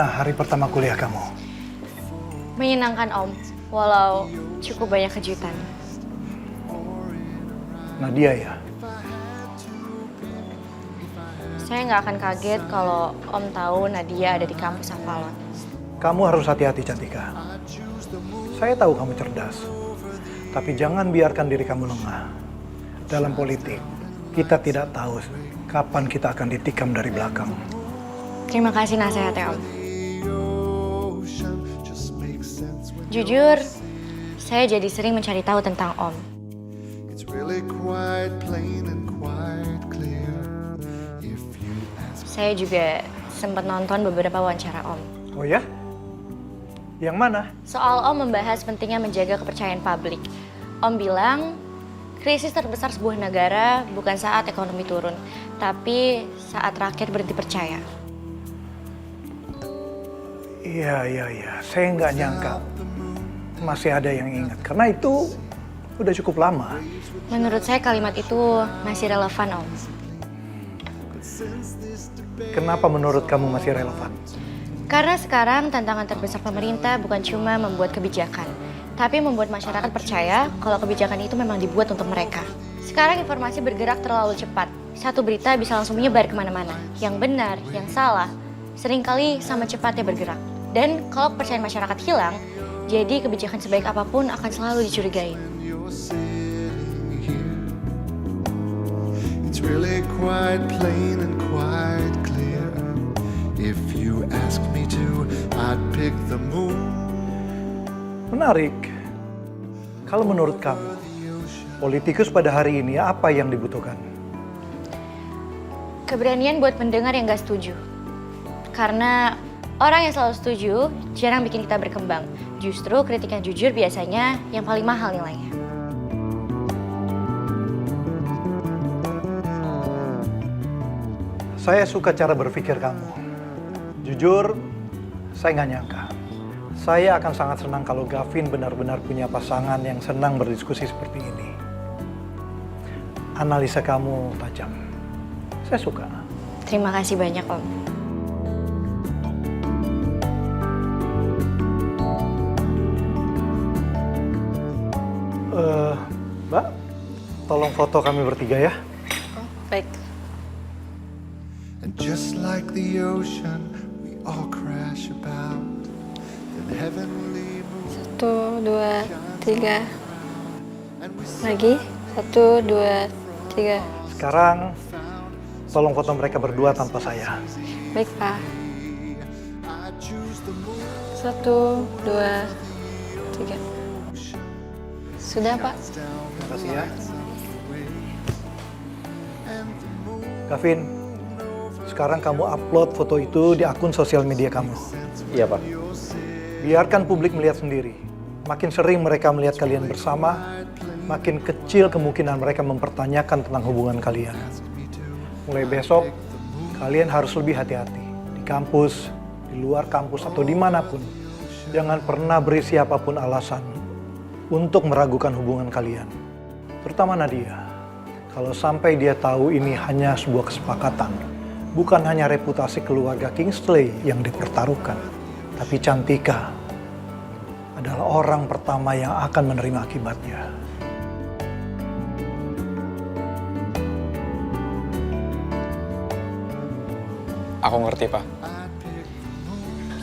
Gimana hari pertama kuliah kamu? Menyenangkan Om, walau cukup banyak kejutan. Nadia ya? Saya nggak akan kaget kalau Om tahu Nadia ada di kampus Avalon. Kamu harus hati-hati, Cantika. Saya tahu kamu cerdas, tapi jangan biarkan diri kamu lengah. Dalam politik, kita tidak tahu kapan kita akan ditikam dari belakang. Terima kasih nasihatnya Om. Jujur, saya jadi sering mencari tahu tentang Om. Saya juga sempat nonton beberapa wawancara Om. Oh ya? Yang mana? Soal Om membahas pentingnya menjaga kepercayaan publik. Om bilang, krisis terbesar sebuah negara bukan saat ekonomi turun, tapi saat rakyat berhenti percaya. Iya. Saya nggak nyangka masih ada yang ingat. Karena itu udah cukup lama. Menurut saya kalimat itu masih relevan Om. Kenapa menurut kamu masih relevan? Karena sekarang tantangan terbesar pemerintah bukan cuma membuat kebijakan, tapi membuat masyarakat percaya kalau kebijakan itu memang dibuat untuk mereka. Sekarang informasi bergerak terlalu cepat. Satu berita bisa langsung menyebar kemana-mana. Yang benar, yang salah, seringkali sama cepatnya bergerak. Dan kalau kepercayaan masyarakat hilang, jadi kebijakan sebaik apapun akan selalu dicurigai. It's really quite plain and quite clear. If you ask me to, I'd pick the moon. Menarik. Kalau menurut kamu, politikus pada hari ini apa yang dibutuhkan? Keberanian buat pendengar yang gak setuju. Karena orang yang selalu setuju jarang bikin kita berkembang. Justru kritik yang jujur biasanya yang paling mahal nilainya. Saya suka cara berpikir kamu. Jujur, saya nggak nyangka. Saya akan sangat senang kalau Gavin benar-benar punya pasangan yang senang berdiskusi seperti ini. Analisa kamu tajam. Saya suka. Terima kasih banyak Om. Mbak, tolong foto kami bertiga ya. Baik. And just like the ocean, we all crash about. Then heavenly moon. 1, 2, 3. Lagi. 1, 2, 3. Sekarang, tolong foto mereka berdua tanpa saya. Baik, Pak. 1, 2, 3. Sudah, Pak. Terima kasih ya. Gavin, sekarang kamu upload foto itu di akun sosial media kamu. Iya, Pak. Biarkan publik melihat sendiri. Makin sering mereka melihat kalian bersama, makin kecil kemungkinan mereka mempertanyakan tentang hubungan kalian. Mulai besok, kalian harus lebih hati-hati. Di kampus, di luar kampus, atau dimanapun. Jangan pernah beri siapapun alasan untuk meragukan hubungan kalian. Terutama Nadia. Kalau sampai dia tahu ini hanya sebuah kesepakatan, bukan hanya reputasi keluarga Kingsley yang dipertaruhkan, tapi Cantika adalah orang pertama yang akan menerima akibatnya. Aku ngerti, Pak.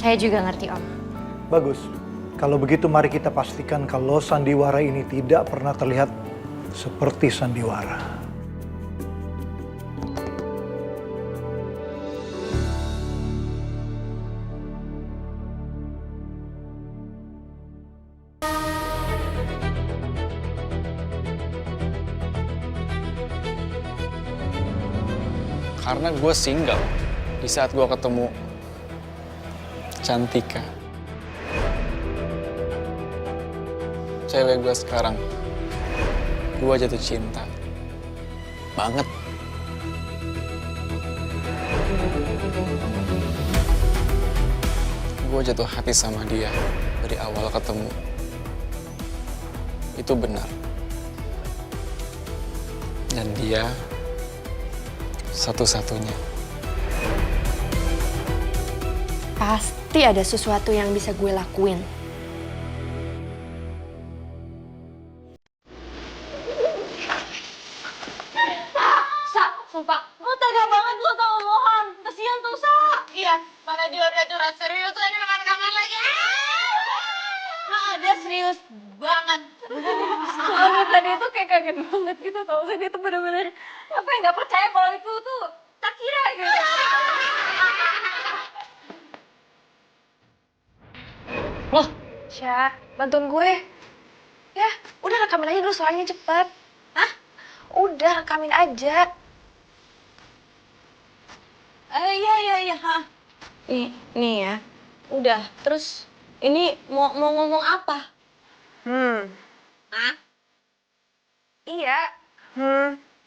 Saya juga ngerti Om. Bagus. Kalau begitu mari kita pastikan kalau sandiwara ini tidak pernah terlihat seperti sandiwara. Karena gue single di saat gue ketemu Cantika. Cewek gue sekarang, gue jatuh cinta. Banget. Gue jatuh hati sama dia dari awal ketemu. Itu benar. Dan dia satu-satunya. Pasti ada sesuatu yang bisa gue lakuin. Sumpah, lu tega banget lu tau Mohan. Kasihan tuh, Sa. Iya, mana dia udah curhat serius aja dengan kangen lagi. Nah, dia serius banget. Soalnya tadi itu kayak kaget banget gitu tau. Dia tuh bener-bener apa yang gak percaya kalau itu tuh tak kira gitu. Loh, Syah, bantuin gue. Ya, udah rekamin aja dulu suaranya cepet. Hah? Udah rekamin aja. Iya. Nih ya. Udah, terus ini mau ngomong apa? Hah? Iya.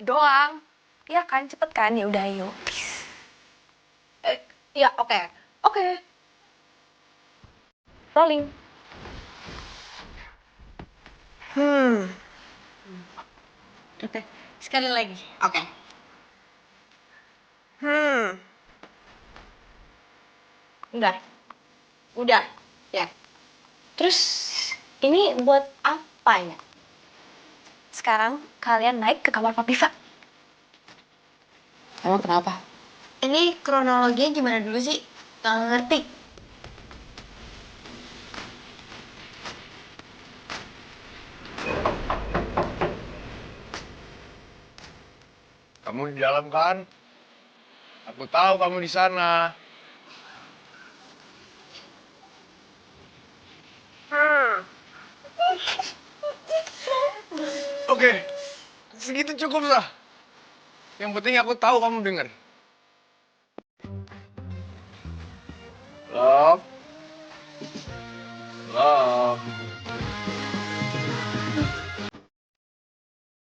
Doang. Iya kan, cepet kan? Ya udah, ayo. Iya, oke. Oke. Rolling. Oke. Sekali lagi. Oke. Udah. Ya. Terus ini buat apa ya? Sekarang kalian naik ke kamar Papi Fa. Emang kenapa? Ini kronologinya gimana dulu sih? Gak ngerti. Kamu di dalam kan? Aku tahu kamu di sana. Oke, segitu cukup sah. Yang penting aku tahu kamu dengar. Love. Love.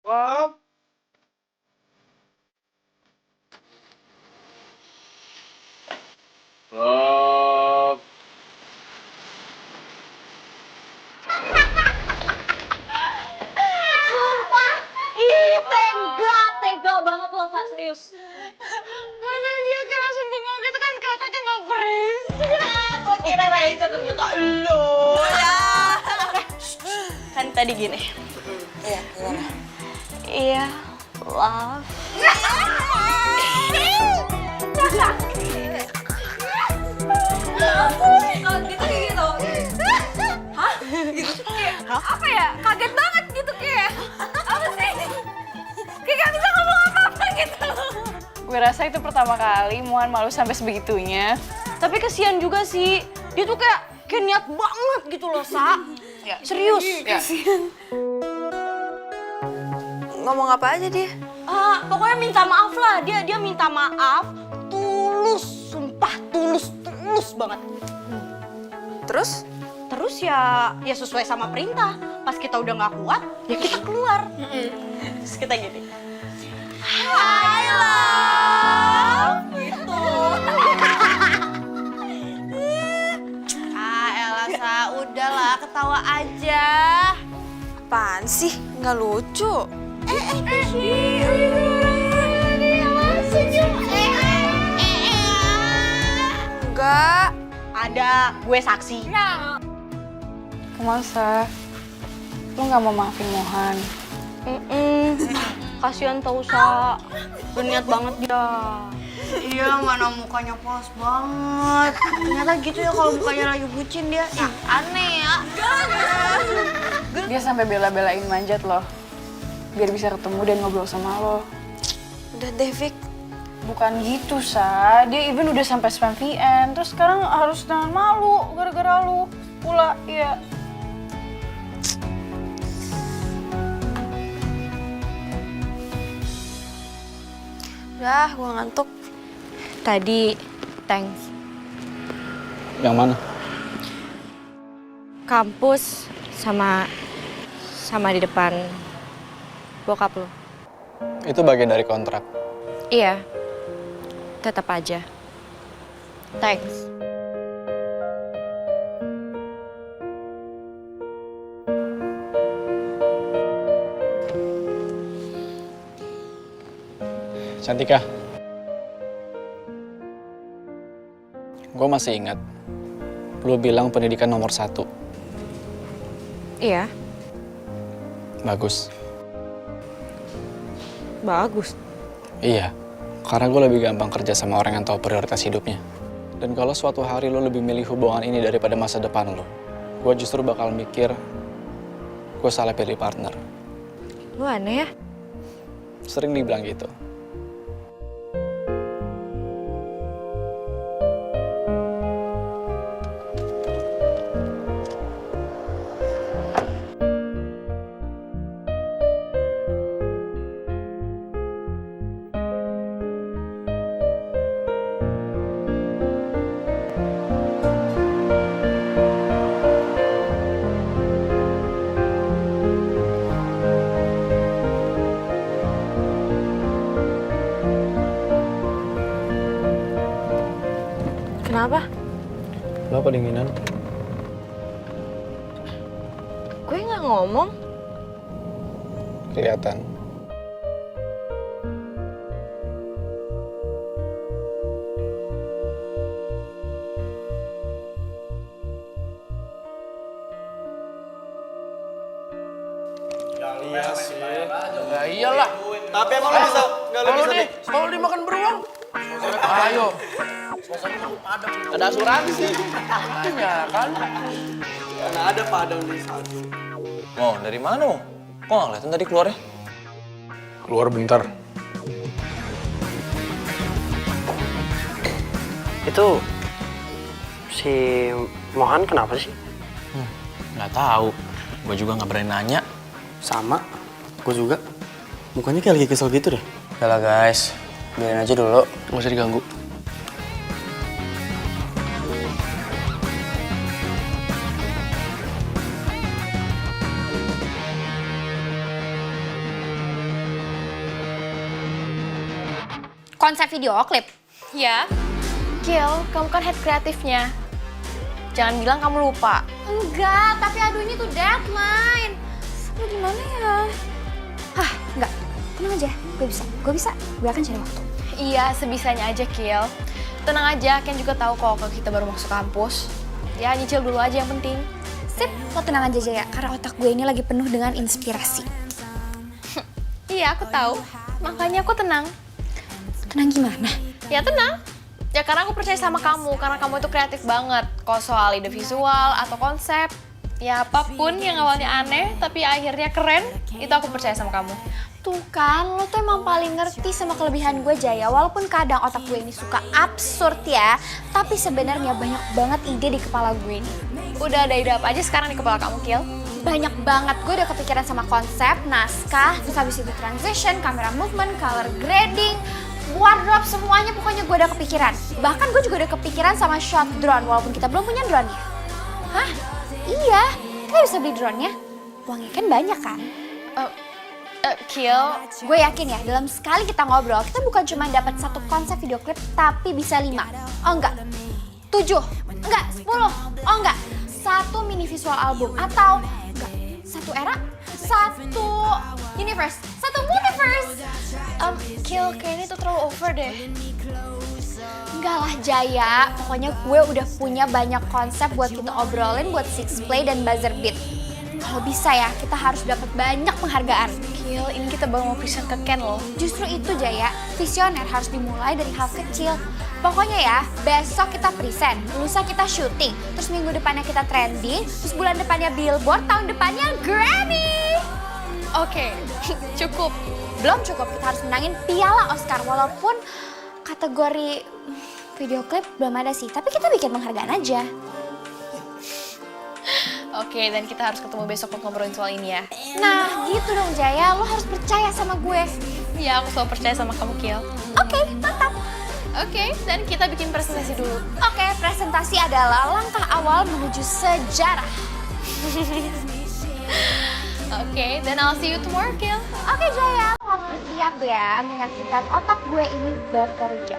Love. Love. Sumpah! Ih, tega banget lo, Pak, serius. Mana dia kerasin bengong gitu kan katanya gak berisik. Kok kira Raisa ternyata lo ya. Kan tadi gini. Iya, gimana? Iya, love. Kalau gitu kayak gitu. Hah? Gitu? Apa ya? Kaget banget gitu kayak. Apa sih? Kayak gak bisa ngomong apa-apa gitu. Gue rasa itu pertama kali Mohan malu sampai sebegitunya. Tapi kesian juga sih. Dia tuh kayak niat banget gitu loh, Sa. Ya. Serius. Ya. Ngomong apa aja dia? Pokoknya minta maaf lah. Dia minta maaf tulus, sumpah tulus banget. Terus? Terus ya sesuai sama perintah. Pas kita udah nggak kuat, ya kita keluar. Terus kita gini. Hai love, gitu. Elsa, udahlah ketawa aja. Apaan sih? Nggak lucu. Enggak. Ada, gue saksi. Masa lu nggak mau maafin Mohan? Kasian tau, Sa. Berniat banget dia. Iya, mana mukanya polos banget. Ternyata gitu ya kalau mukanya lagi bucin dia. Aneh ya. Dia sampai bela-belain manjat loh, biar bisa ketemu dan ngobrol sama lo. Udah deh, Vic. Bukan gitu, Sa. Dia even udah sampai spam VN, terus sekarang harus dengan malu gara-gara lu pula, iya. Udah, gue ngantuk. Tadi, thanks. Yang mana? Kampus sama di depan bokap lo. Itu bagian dari kontrak. Iya, tetap aja. Thanks. Cantika. Gue masih ingat, lu bilang pendidikan nomor 1. Iya, Bagus. bagus. Iya, karena gue lebih gampang kerja sama orang yang tahu prioritas hidupnya. Dan kalau suatu hari lo lebih milih hubungan ini daripada masa depan lo, gue justru bakal mikir gue salah pilih partner. Lu aneh ya? Sering dibilang gitu. Kenapa? Lo kedinginan? Gue nggak ngomong. Kelihatan. Ya iyalah. Tapi emang lo bisa, nggak lo bisa nih. Kalau dimakan beruang. Ayo. Ada asuransi. Iya kan? Karena ada padang di satu. Oh, dari mana, Mo? Kok nggak kelihatan tadi keluarnya? Keluar bentar. Itu si Mohan kenapa sih? Nggak tahu. Gue juga nggak berani nanya. Sama, gue juga. Mukanya kayak lagi kesel gitu deh. Udah lah guys, biarin aja dulu. Nggak usah diganggu. Konsep video klip. Ya. Gil, kamu kan head kreatifnya. Jangan bilang kamu lupa. Enggak, tapi aduh ini tuh deadline. Lu gimana ya? Hah, enggak. Tenang aja, gue bisa. Gue akan cari waktu. Iya, sebisanya aja, Kil. Tenang aja, Ken juga tahu kok kalau kita baru masuk kampus. Ya, nyicil dulu aja yang penting. Sip, lo tenang aja Jaya, karena otak gue ini lagi penuh dengan inspirasi. Iya, aku tahu. Makanya aku tenang. Tenang gimana? Ya tenang. Ya karena aku percaya sama kamu, karena kamu itu kreatif banget. Kalau soal ide visual atau konsep, ya apapun yang awalnya aneh tapi akhirnya keren, itu aku percaya sama kamu. Tuh kan, lo tuh emang paling ngerti sama kelebihan gue Jaya. Walaupun kadang otak gue ini suka absurd ya, tapi sebenarnya banyak banget ide di kepala gue ini. Udah ada ide apa aja sekarang di kepala kamu, Kil? Banyak banget, gue udah kepikiran sama konsep, naskah, terus habis itu transition, camera movement, color grading, wardrobe, semuanya pokoknya gue udah kepikiran. Bahkan gue juga udah kepikiran sama shot drone, walaupun kita belum punya drone-nya. Hah? Iya, kita bisa beli drone-nya. Uangnya kan banyak kan? Kil, Gue yakin ya, dalam sekali kita ngobrol, kita bukan cuma dapat satu konsep video klip, tapi bisa 5. Oh enggak, 7, enggak, 10, oh enggak, 1 mini visual album, atau enggak, 1 era, 1 universe, 1 multiverse. Kil, kayaknya itu terlalu over deh. Enggak lah Jaya, pokoknya gue udah punya banyak konsep buat kita obrolin buat Six Play dan Buzzer Beat. Kalau bisa ya, kita harus dapat banyak penghargaan. Kil, ini kita baru mau present ke Ken loh. Justru itu Jaya, visioner harus dimulai dari hal kecil. Pokoknya ya, besok kita present, lusa kita syuting, terus minggu depannya kita trending, terus bulan depannya Billboard, tahun depannya Grammy. Oke, cukup. Belum cukup, kita harus menangin piala Oscar, walaupun kategori video klip belum ada sih, tapi kita bikin penghargaan aja. Oke, dan kita harus ketemu besok untuk ngobrolin soal ini ya. Nah, gitu dong Jaya, lo harus percaya sama gue. Ya, aku selalu percaya sama kamu, Kil. Oke, mantap. Oke, dan kita bikin presentasi dulu. Oke, presentasi adalah langkah awal menuju sejarah. Oke, then I'll see you tomorrow, Kil. Oke Jaya, lo harus siap ya menyaksikan otak gue ini bekerja.